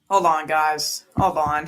Hold on, guys. Hold on.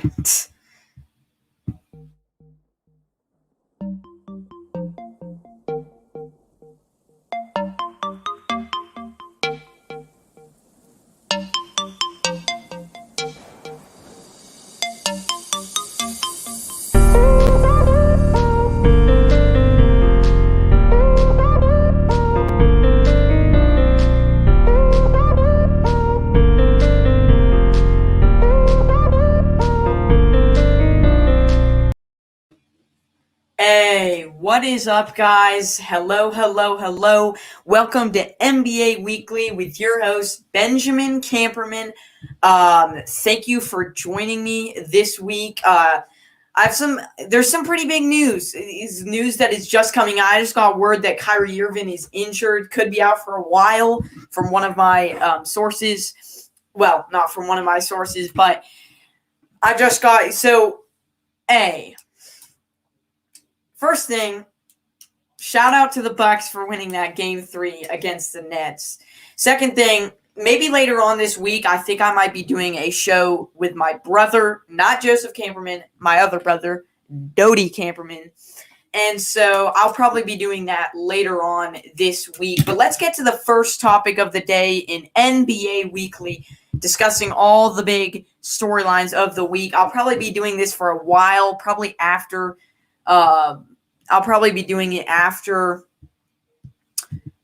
Hey, what is up, guys? Hello, hello, hello. Welcome to NBA Weekly with your host, Benjamin Camperman. Thank you for joining me this week. There's some pretty big news. It's news that is just coming out. I just got word that Kyrie Irving is injured, could be out for a while from one of my sources. Well, not from one of my sources, but I just got, first thing, shout out to the Bucks for winning that Game 3 against the Nets. Second thing, maybe later on this week, I think I might be doing a show with my brother, not Joseph Camperman, my other brother, Dodie Camperman. And so I'll probably be doing that later on this week. But let's get to the first topic of the day in NBA Weekly, discussing all the big storylines of the week. I'll probably be doing this for a while, probably after I'll probably be doing it after,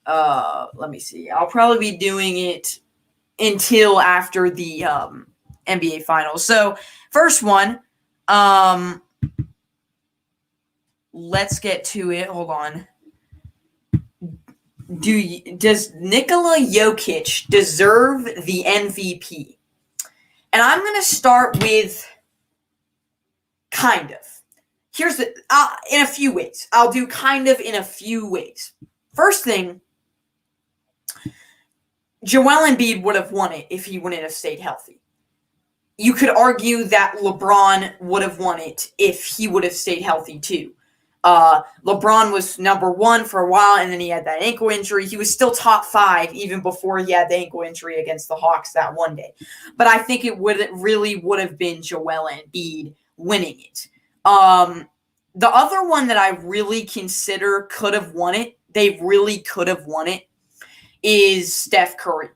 let me see. I'll probably be doing it until after the NBA Finals. So, first one, let's get to it. Hold on. Does Nikola Jokic deserve the MVP? And I'm going to start with kind of. Here's in a few ways. I'll do kind of in a few ways. First thing, Joel Embiid would have won it if he wouldn't have stayed healthy. You could argue that LeBron would have won it if he would have stayed healthy too. LeBron was number one for a while, and then he had that ankle injury. He was still top 5 even before he had the ankle injury against the Hawks that one day. But I think it would have been Joel Embiid winning it. The other one that I really consider could have won it, they really could have won it, is Steph Curry.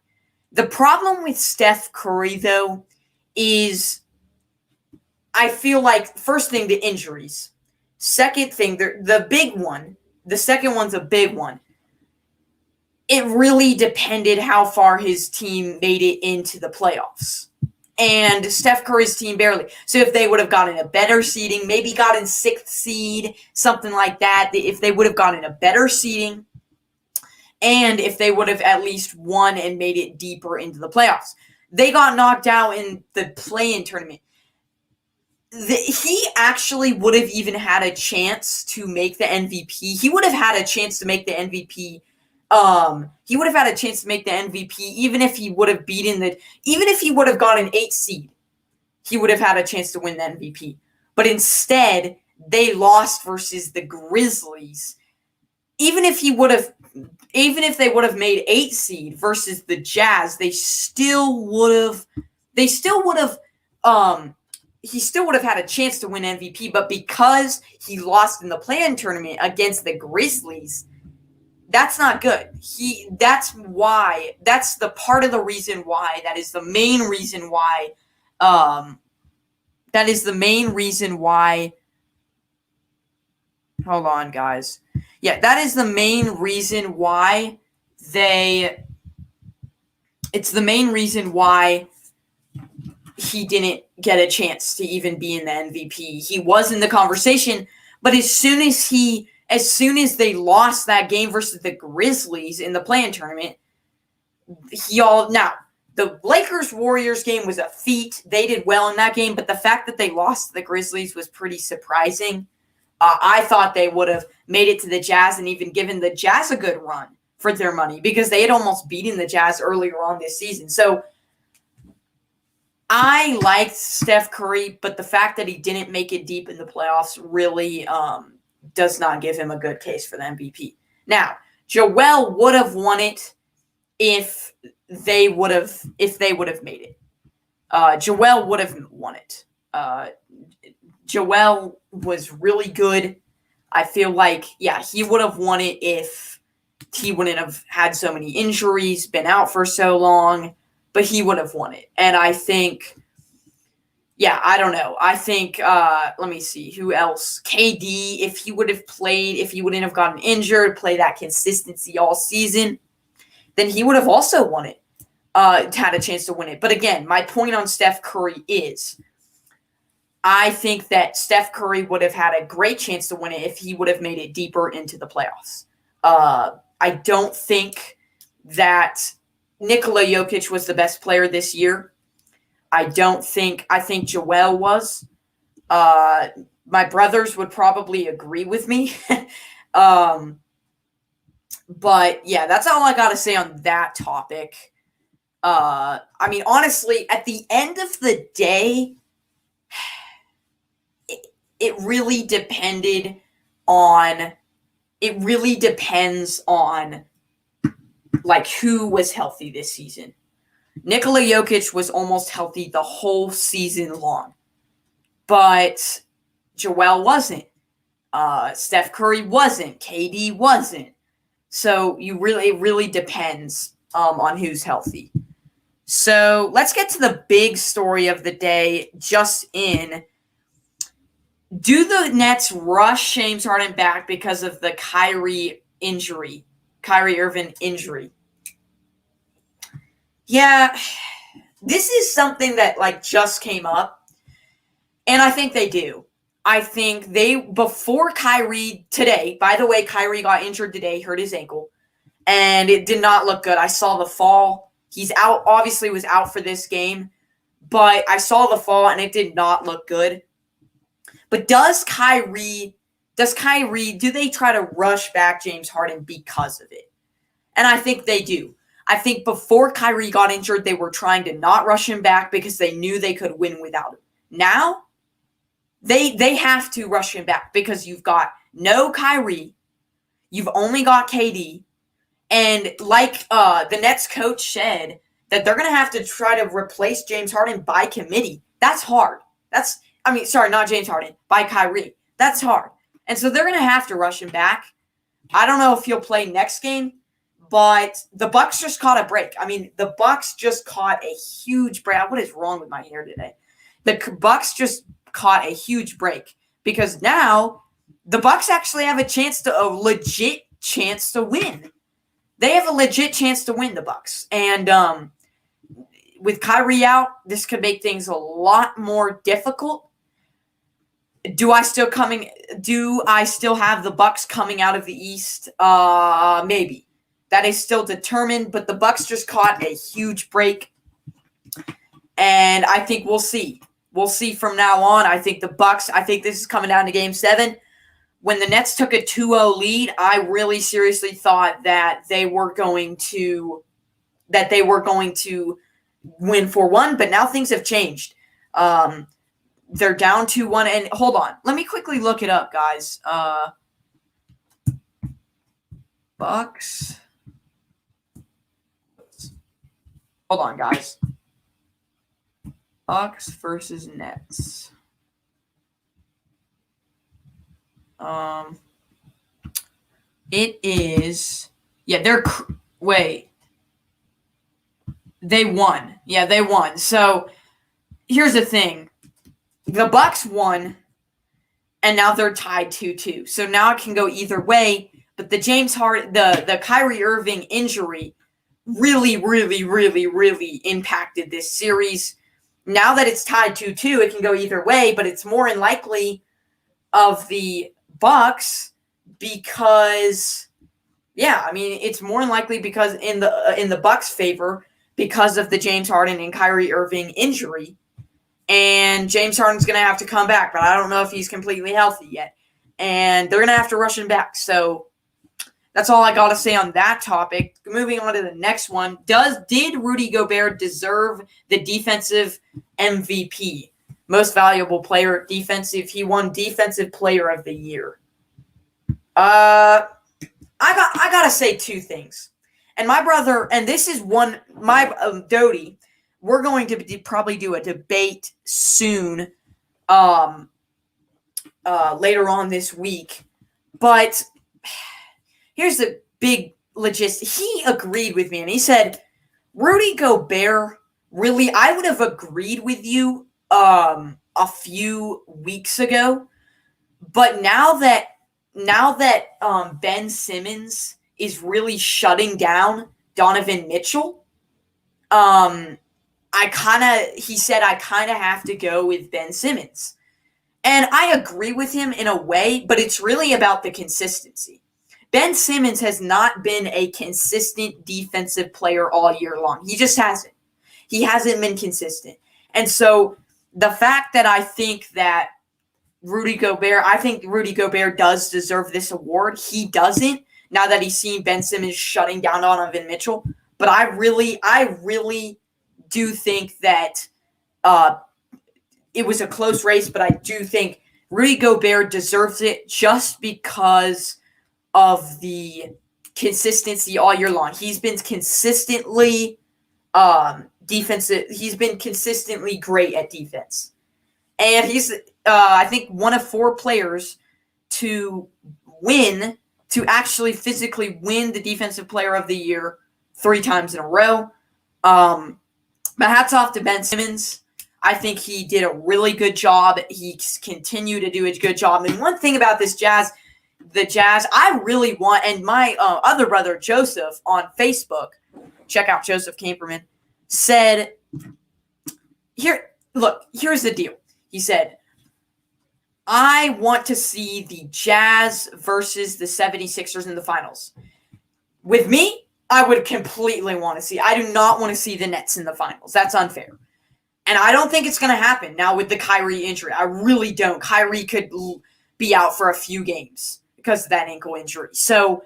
The problem with Steph Curry, though, is I feel like, first thing, the injuries. Second thing, the big one, the second one's a big one. It really depended how far his team made it into the playoffs. And Steph Curry's team barely. So if they would have gotten a better seeding, maybe gotten 6th seed, something like that, if they would have gotten a better seeding, and if they would have at least won and made it deeper into the playoffs. They got knocked out in the play-in tournament. He actually would have even had a chance to make the MVP. He would have had a chance to make the MVP. He would have had a chance to make the MVP even if he would have even if he would have got an 8 seed, he would have had a chance to win the MVP. But instead, they lost versus the Grizzlies. Even if they would have made 8 seed versus the Jazz, he still would have had a chance to win MVP. But because he lost in the play-in tournament against the Grizzlies, that's not good. That's the part of the reason why, that is the main reason why, hold on, guys. Yeah, that is the main reason why it's the main reason why he didn't get a chance to even be in the MVP. He was in the conversation, but as soon as they lost that game versus the Grizzlies in the play-in tournament, the Lakers-Warriors game was a feat. They did well in that game, but the fact that they lost to the Grizzlies was pretty surprising. I thought they would have made it to the Jazz and even given the Jazz a good run for their money because they had almost beaten the Jazz earlier on this season. So I liked Steph Curry, but the fact that he didn't make it deep in the playoffs really does not give him a good case for the MVP. Now, Joel would have won it if they would have made it. Joel would have won it. Joel was really good. I feel like, yeah, he would have won it if he wouldn't have had so many injuries, been out for so long, but he would have won it. And I think, yeah, I don't know. I think, let me see, who else? KD, if he would have played, if he wouldn't have gotten injured, play that consistency all season, then he would have also won it, had a chance to win it. But again, my point on Steph Curry is I think that Steph Curry would have had a great chance to win it if he would have made it deeper into the playoffs. I don't think that Nikola Jokic was the best player this year. I think Joel was. My brothers would probably agree with me. But yeah, that's all I got to say on that topic. I mean, honestly, at the end of the day, it really depends on like who was healthy this season. Nikola Jokic was almost healthy the whole season long, but Joel wasn't. Steph Curry wasn't. KD wasn't. So it really depends on who's healthy. So let's get to the big story of the day. Just in, do the Nets rush James Harden back because of the Kyrie Irving injury? Yeah, this is something that like just came up, and I think they do. I think before Kyrie today, by the way, Kyrie got injured today, hurt his ankle, and it did not look good. I saw the fall. He's out, obviously was out for this game, but I saw the fall and it did not look good. But do they try to rush back James Harden because of it? And I think they do. I think before Kyrie got injured, they were trying to not rush him back because they knew they could win without him. Now, they have to rush him back because you've got no Kyrie, you've only got KD, and like the Nets coach said, that they're going to have to try to replace James Harden by committee. That's hard. Not James Harden, by Kyrie. That's hard. And so they're going to have to rush him back. I don't know if he'll play next game, but the Bucks just caught a break. I mean, the Bucks just caught a huge break. What is wrong with my hair today? The Bucks just caught a huge break because now the Bucks actually have a legit chance to win. They have a legit chance to win, the Bucks. And with Kyrie out, this could make things a lot more difficult. Do I still have the Bucks coming out of the East? Maybe. That is still determined, but the Bucks just caught a huge break. And I think we'll see. We'll see from now on. I think this is coming down to Game 7. When the Nets took a 2-0 lead, I really seriously thought that they were going to win 4-1, but now things have changed. They're down 2-1, and hold on. Let me quickly look it up, guys. Bucks. Hold on, guys. Bucks versus Nets. It is. Yeah, wait. They won. Yeah, they won. So here's the thing. The Bucks won, and now they're tied 2-2. So now it can go either way. But the the Kyrie Irving injury really, really, really, really impacted this series. Now that it's tied 2-2, it can go either way, but it's more unlikely of the Bucks because, it's more likely because in the Bucks' favor because of the James Harden and Kyrie Irving injury. And James Harden's going to have to come back, but I don't know if he's completely healthy yet. And they're going to have to rush him back. So that's all I got to say on that topic. Moving on to the next one. Did Rudy Gobert deserve the defensive MVP? Most valuable player, defensive. He won Defensive Player of the Year. I got to say two things. And my brother, and this is Dodie, we're going to probably do a debate soon, later on this week. But here's the big logistic. He agreed with me, and he said, Rudy Gobert, really, I would have agreed with you a few weeks ago, but now that Ben Simmons is really shutting down Donovan Mitchell, he said I kind of have to go with Ben Simmons. And I agree with him in a way, but it's really about the consistency. Ben Simmons has not been a consistent defensive player all year long. He just hasn't. He hasn't been consistent. And so the fact that I think Rudy Gobert does deserve this award. He doesn't, now that he's seen Ben Simmons shutting down Donovan Mitchell. But I really do think that it was a close race, but I do think Rudy Gobert deserves it just because of the consistency all year long. He's been consistently defensive. He's been consistently great at defense. And he's, I think, one of 4 players to actually physically win the Defensive Player of the Year 3 times in a row. But hats off to Ben Simmons. I think he did a really good job. He's continued to do a good job. And one thing about the Jazz, I really want, and my other brother, Joseph, on Facebook, check out Joseph Camperman, said, here's the deal. He said, I want to see the Jazz versus the 76ers in the finals. With me, I would completely want to see. I do not want to see the Nets in the finals. That's unfair. And I don't think it's going to happen now with the Kyrie injury. I really don't. Kyrie could be out for a few games because of that ankle injury. So,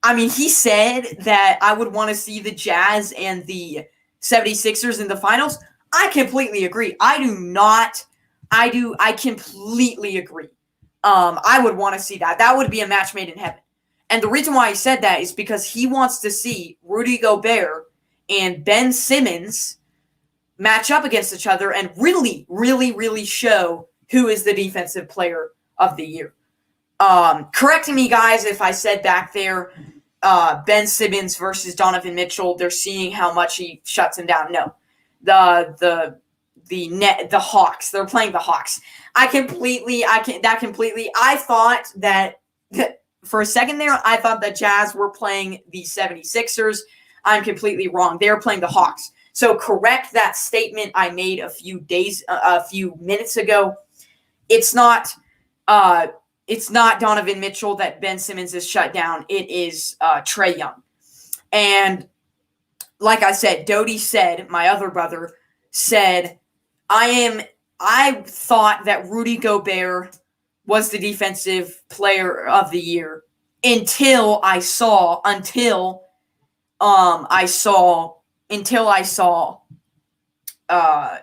I mean, he said that I would want to see the Jazz and the 76ers in the finals. I completely agree. I completely agree. I would want to see that. That would be a match made in heaven. And the reason why he said that is because he wants to see Rudy Gobert and Ben Simmons match up against each other and really, really, really show who is the Defensive Player of the Year. Correcting me, guys, if I said back there, Ben Simmons versus Donovan Mitchell, they're seeing how much he shuts him down. No. The Hawks. They're playing the Hawks. I thought that for a second there, I thought the Jazz were playing the 76ers. I'm completely wrong. They're playing the Hawks. So correct that statement I made a few minutes ago. It's not Donovan Mitchell that Ben Simmons is shut down. It is Trae Young. And like I said, Dodie said, my other brother said, I thought that Rudy Gobert was the Defensive Player of the Year until I saw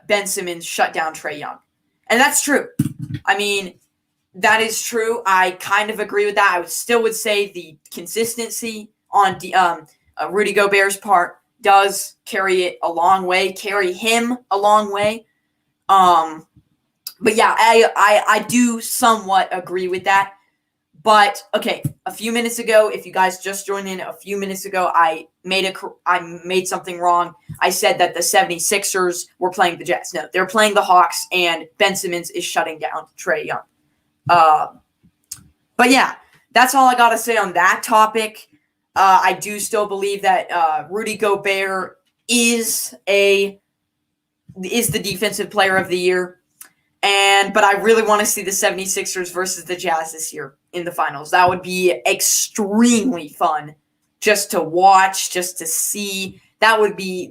Ben Simmons shut down Trae Young. And that's true. I mean, that is true. I kind of agree with that. I still would say the consistency on Rudy Gobert's part does carry him a long way. But yeah, I do somewhat agree with that. But okay, a few minutes ago, if you guys just joined in, I made something wrong. I said that the 76ers were playing the Jazz. No, they're playing the Hawks, and Ben Simmons is shutting down Trae Young. But yeah, that's all I got to say on that topic. I do still believe that Rudy Gobert is the Defensive Player of the Year. But I really want to see the 76ers versus the Jazz this year in the finals. That would be extremely fun just to watch, just to see. That would be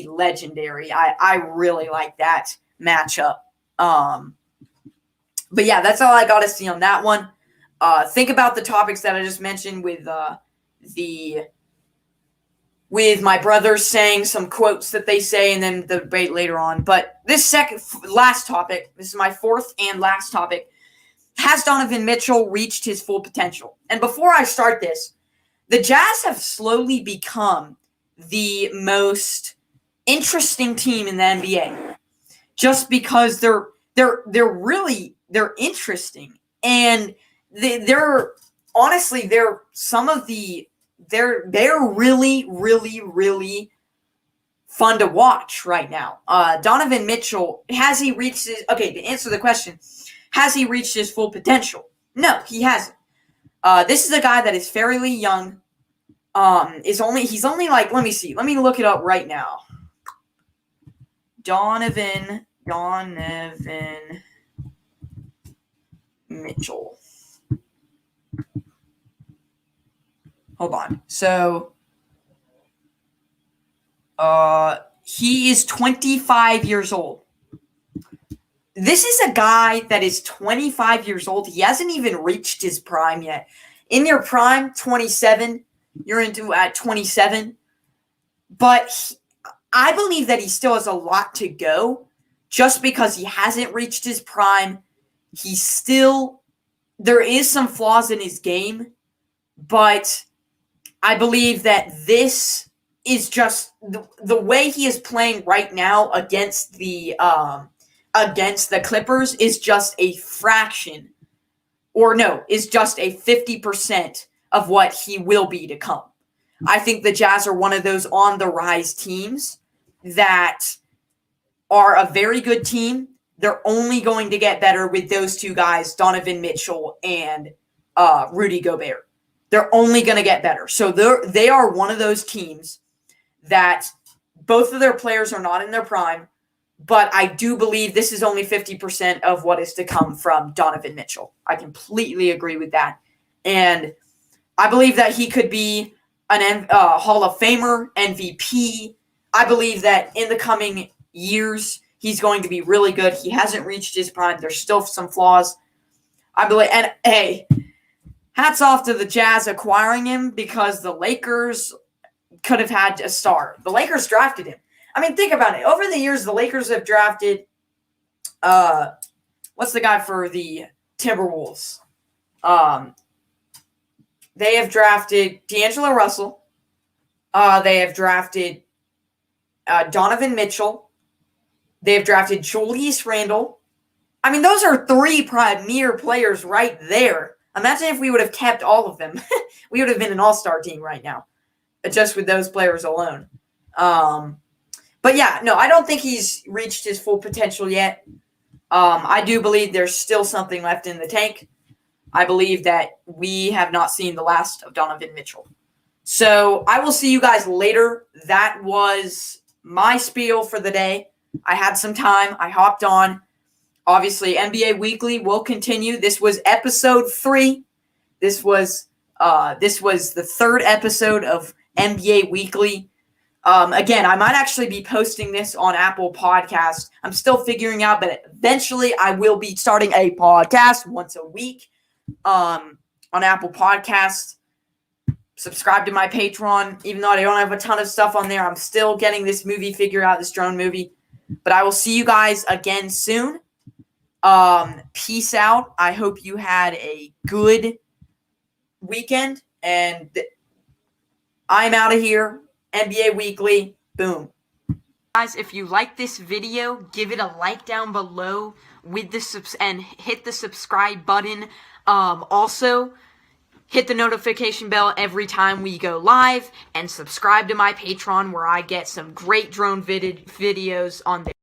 legendary. I really like that matchup. But yeah, that's all I got to see on that one. Think about the topics that I just mentioned with my brothers saying some quotes that they say, and then the debate later on. But this last topic, this is my fourth and last topic. Has Donovan Mitchell reached his full potential? And before I start this, the Jazz have slowly become the most interesting team in the NBA, just because they're interesting, and they're honestly they're really fun to watch right now. Donovan Mitchell, has he reached his, okay, to answer the question, has he reached his full potential? No, he hasn't. This is a guy that is fairly young. He's only like, let me look it up right now. Donovan Mitchell. Hold on. So, he is 25 years old. This is a guy that is 25 years old. He hasn't even reached his prime yet. In your prime, 27, you're into at 27. But I believe that he still has a lot to go, just because he hasn't reached his prime. There is some flaws in his game, but I believe that this is just the way he is playing right now against the Clippers is just a fraction, is just a 50% of what he will be to come. I think the Jazz are one of those on the rise teams that are a very good team. They're only going to get better with those two guys, Donovan Mitchell and Rudy Gobert. They're only going to get better. So they are one of those teams that both of their players are not in their prime, but I do believe this is only 50% of what is to come from Donovan Mitchell. I completely agree with that. And I believe that he could be an Hall of Famer, MVP. I believe that in the coming years, he's going to be really good. He hasn't reached his prime. There's still some flaws. I believe, and hey, hats off to the Jazz acquiring him, because the Lakers could have had a star. The Lakers drafted him. I mean, think about it. Over the years, the Lakers have drafted, what's the guy for the Timberwolves? They have drafted D'Angelo Russell. They have drafted Donovan Mitchell. They have drafted Julius Randle. I mean, those are three premier players right there. Imagine if we would have kept all of them. We would have been an all-star team right now, just with those players alone. But yeah, no, I don't think he's reached his full potential yet. I do believe there's still something left in the tank. I believe that we have not seen the last of Donovan Mitchell. So I will see you guys later. That was my spiel for the day. I had some time. I hopped on. Obviously, NBA Weekly will continue. This was episode 3. This was the third episode of NBA Weekly. Again, I might actually be posting this on Apple Podcasts. I'm still figuring out, but eventually I will be starting a podcast once a week on Apple Podcasts. Subscribe to my Patreon. Even though I don't have a ton of stuff on there, I'm still getting this movie figured out, this drone movie. But I will see you guys again soon. Peace out. I hope you had a good weekend. And I'm out of here. NBA Weekly. Boom. Guys, if you like this video, give it a like down below with the and hit the subscribe button. Also, hit the notification bell every time we go live, and subscribe to my Patreon, where I get some great drone videos on there.